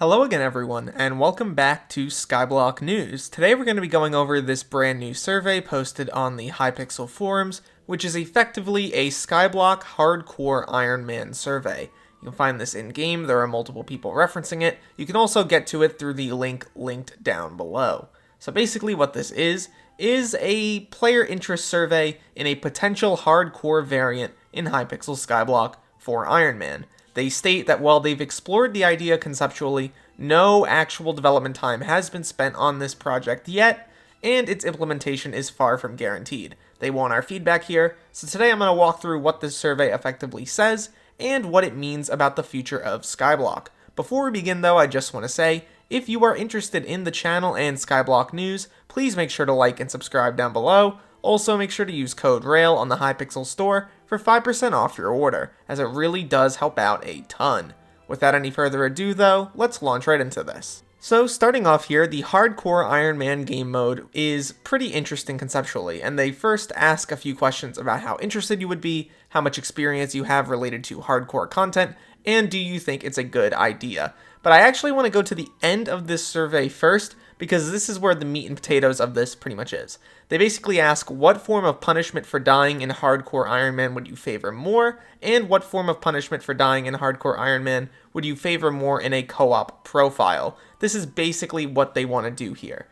Hello again everyone, and welcome back to Skyblock News. Today we're going to be going over this brand new survey posted on the Hypixel forums, which is effectively a Skyblock Hardcore Ironman survey. You can find this in-game, there are multiple people referencing it. You can also get to it through the link linked down below. So basically what this is a player interest survey in a potential hardcore variant in Hypixel Skyblock for Ironman. They state that while they've explored the idea conceptually, no actual development time has been spent on this project yet, and its implementation is far from guaranteed. They want our feedback here, so today I'm going to walk through what this survey effectively says, and what it means about the future of Skyblock. Before we begin though, I just want to say, if you are interested in the channel and Skyblock News, please make sure to like and subscribe down below. Also, make sure to use code RAIL on the Hypixel store for 5% off your order, as it really does help out a ton. Without any further ado though, let's launch right into this. So starting off here, the Hardcore Ironman Gamemode is pretty interesting conceptually, and they first ask a few questions about how interested you would be, how much experience you have related to hardcore content, and do you think it's a good idea. But I actually want to go to the end of this survey first, because this is where the meat and potatoes of this pretty much is. They basically ask, what form of punishment for dying in Hardcore Ironman would you favor more, and what form of punishment for dying in Hardcore Ironman would you favor more in a co-op profile. This is basically what they want to do here.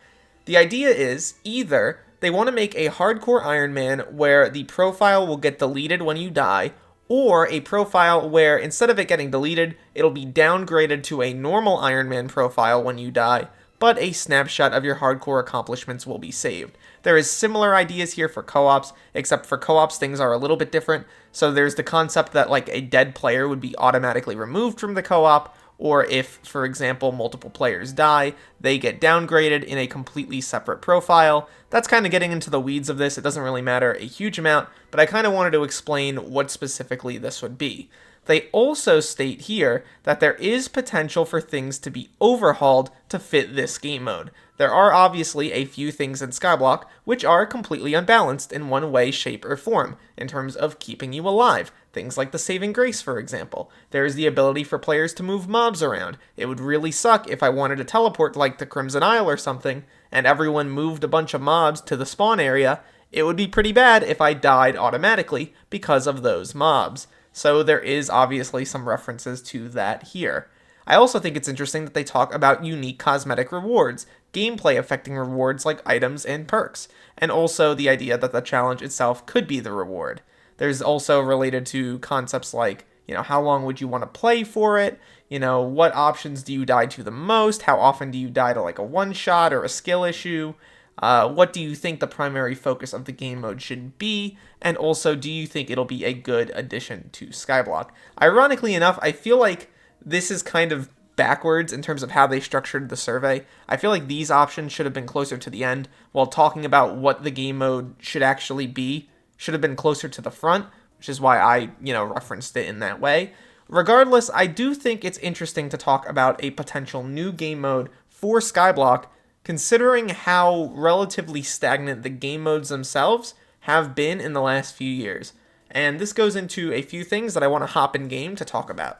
The idea is, either they want to make a Hardcore Ironman where the profile will get deleted when you die, or a profile where instead of it getting deleted, it'll be downgraded to a normal Ironman profile when you die, but a snapshot of your hardcore accomplishments will be saved. There is similar ideas here for co-ops, except for co-ops things are a little bit different. So there's the concept that like a dead player would be automatically removed from the co-op, or if, for example, multiple players die, they get downgraded in a completely separate profile. That's kind of getting into the weeds of this. It doesn't really matter a huge amount, but I kind of wanted to explain what specifically this would be. They also state here that there is potential for things to be overhauled to fit this game mode. There are obviously a few things in Skyblock which are completely unbalanced in one way, shape, or form in terms of keeping you alive. Things like the saving grace, for example. There is the ability for players to move mobs around. It would really suck if I wanted to teleport like the Crimson Isle or something, and everyone moved a bunch of mobs to the spawn area. It would be pretty bad if I died automatically because of those mobs. So there is obviously some references to that here. I also think it's interesting that they talk about unique cosmetic rewards, gameplay affecting rewards like items and perks, and also the idea that the challenge itself could be the reward. There's also related to concepts like, how long would you want to play for it? What options do you die to the most? How often do you die to like a one-shot or a skill issue? What do you think the primary focus of the game mode should be? And also, do you think it'll be a good addition to Skyblock? Ironically enough, I feel like this is kind of backwards in terms of how they structured the survey. I feel like these options should have been closer to the end, while talking about what the game mode should actually be should have been closer to the front, which is why I, referenced it in that way. Regardless, I do think it's interesting to talk about a potential new game mode for Skyblock, considering how relatively stagnant the game modes themselves have been in the last few years. And this goes into a few things that I want to hop in game to talk about.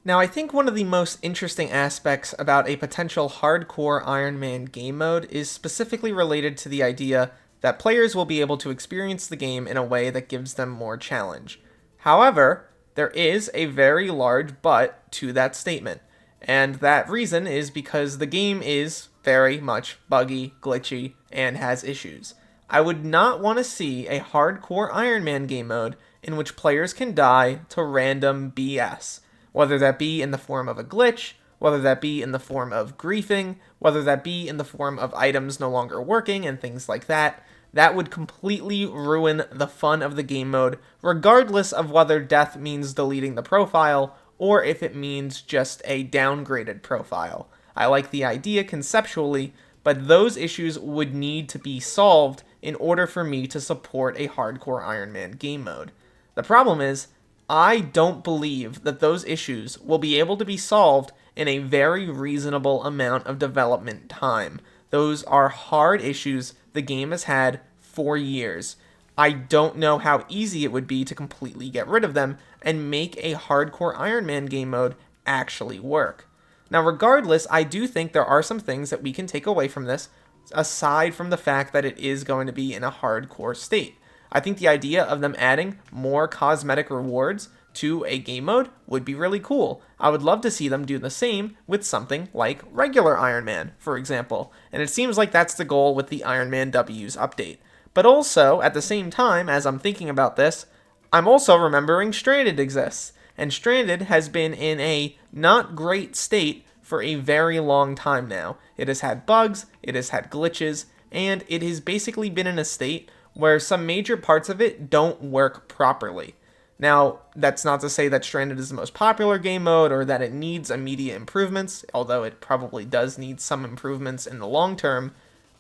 Now, I think one of the most interesting aspects about a potential Hardcore Ironman game mode is specifically related to the idea that players will be able to experience the game in a way that gives them more challenge. However, there is a very large but to that statement, and that reason is because the game is very much buggy, glitchy, and has issues. I would not want to see a Hardcore Ironman game mode in which players can die to random BS, whether that be in the form of a glitch, whether that be in the form of griefing, whether that be in the form of items no longer working and things like that. That would completely ruin the fun of the game mode, regardless of whether death means deleting the profile or if it means just a downgraded profile. I like the idea conceptually, but those issues would need to be solved in order for me to support a Hardcore Ironman game mode. The problem is, I don't believe that those issues will be able to be solved in a very reasonable amount of development time. Those are hard issues the game has had for years. I don't know how easy it would be to completely get rid of them and make a Hardcore Ironman game mode actually work. Now, regardless, I do think there are some things that we can take away from this, aside from the fact that it is going to be in a hardcore state. I think the idea of them adding more cosmetic rewards to a game mode would be really cool. I would love to see them do the same with something like regular Iron Man, for example, and it seems like that's the goal with the Iron Man W's update. But also, at the same time, as I'm thinking about this, I'm also remembering Stranded exists, and Stranded has been in a not great state for a very long time now. It has had bugs, it has had glitches, and it has basically been in a state where some major parts of it don't work properly. Now, that's not to say that Stranded is the most popular game mode or that it needs immediate improvements, although it probably does need some improvements in the long term.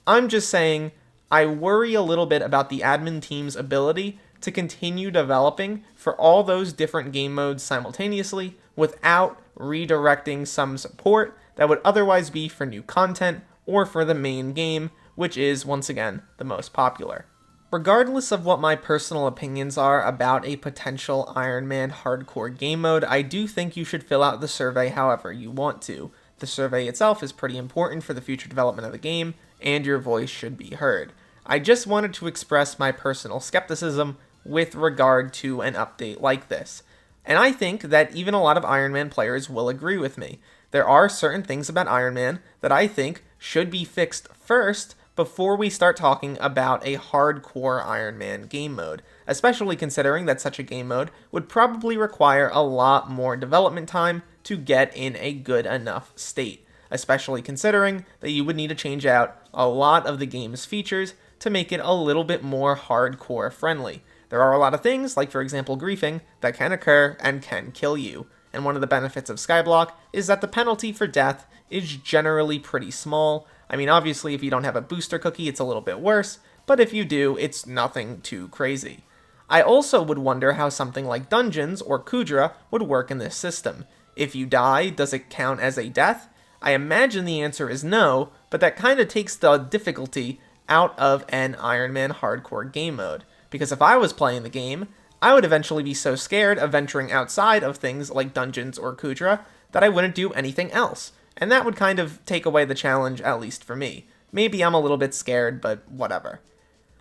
I'm just saying I worry a little bit about the admin team's ability to continue developing for all those different game modes simultaneously without redirecting some support that would otherwise be for new content or for the main game, which is, once again, the most popular. Regardless of what my personal opinions are about a potential Iron Man hardcore game mode, I do think you should fill out the survey however you want to. The survey itself is pretty important for the future development of the game, and your voice should be heard. I just wanted to express my personal skepticism with regard to an update like this. And I think that even a lot of Iron Man players will agree with me. There are certain things about Iron Man that I think should be fixed first before we start talking about a hardcore Iron Man game mode, especially considering that such a game mode would probably require a lot more development time to get in a good enough state, especially considering that you would need to change out a lot of the game's features to make it a little bit more hardcore friendly. There are a lot of things, like for example griefing, that can occur and can kill you, and one of the benefits of Skyblock is that the penalty for death is generally pretty small. I mean, obviously, if you don't have a booster cookie, it's a little bit worse, but if you do, it's nothing too crazy. I also would wonder how something like dungeons or Kudra would work in this system. If you die, does it count as a death? I imagine the answer is no, but that kind of takes the difficulty out of an Iron Man hardcore game mode. Because if I was playing the game, I would eventually be so scared of venturing outside of things like dungeons or Kudra that I wouldn't do anything else. And that would kind of take away the challenge, at least for me. Maybe I'm a little bit scared, but whatever.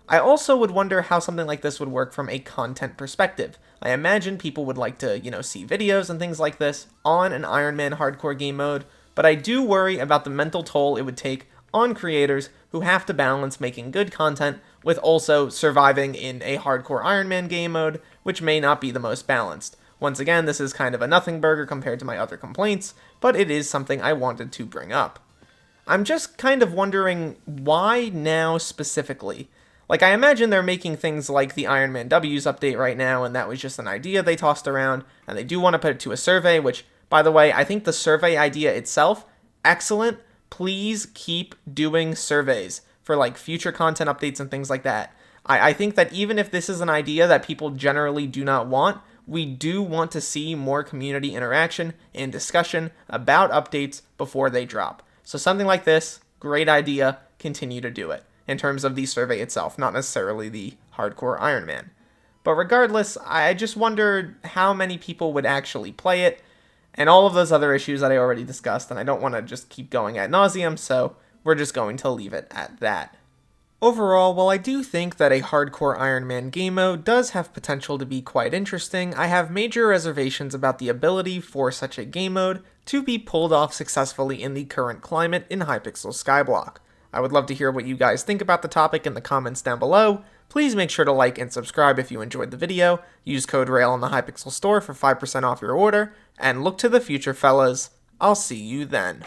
I also would wonder how something like this would work from a content perspective. I imagine people would like to, see videos and things like this on an Iron Man hardcore game mode, but I do worry about the mental toll it would take on creators who have to balance making good content with also surviving in a hardcore Iron Man game mode, which may not be the most balanced. Once again, this is kind of a nothing burger compared to my other complaints, but it is something I wanted to bring up. I'm just kind of wondering why now specifically? Like, I imagine they're making things like the Iron Man W's update right now, and that was just an idea they tossed around, and they do want to put it to a survey, which, by the way, I think the survey idea itself, excellent. Please keep doing surveys for, like, future content updates and things like that. I think that even if this is an idea that people generally do not want, we do want to see more community interaction and discussion about updates before they drop. So something like this, great idea, continue to do it, in terms of the survey itself, not necessarily the hardcore Iron Man. But regardless, I just wondered how many people would actually play it, and all of those other issues that I already discussed, and I don't want to just keep going ad nauseum, so we're just going to leave it at that. Overall, while I do think that a hardcore Iron Man game mode does have potential to be quite interesting, I have major reservations about the ability for such a game mode to be pulled off successfully in the current climate in Hypixel Skyblock. I would love to hear what you guys think about the topic in the comments down below. Please make sure to like and subscribe if you enjoyed the video, use code RAIL in the Hypixel store for 5% off your order, and look to the future, fellas. I'll see you then.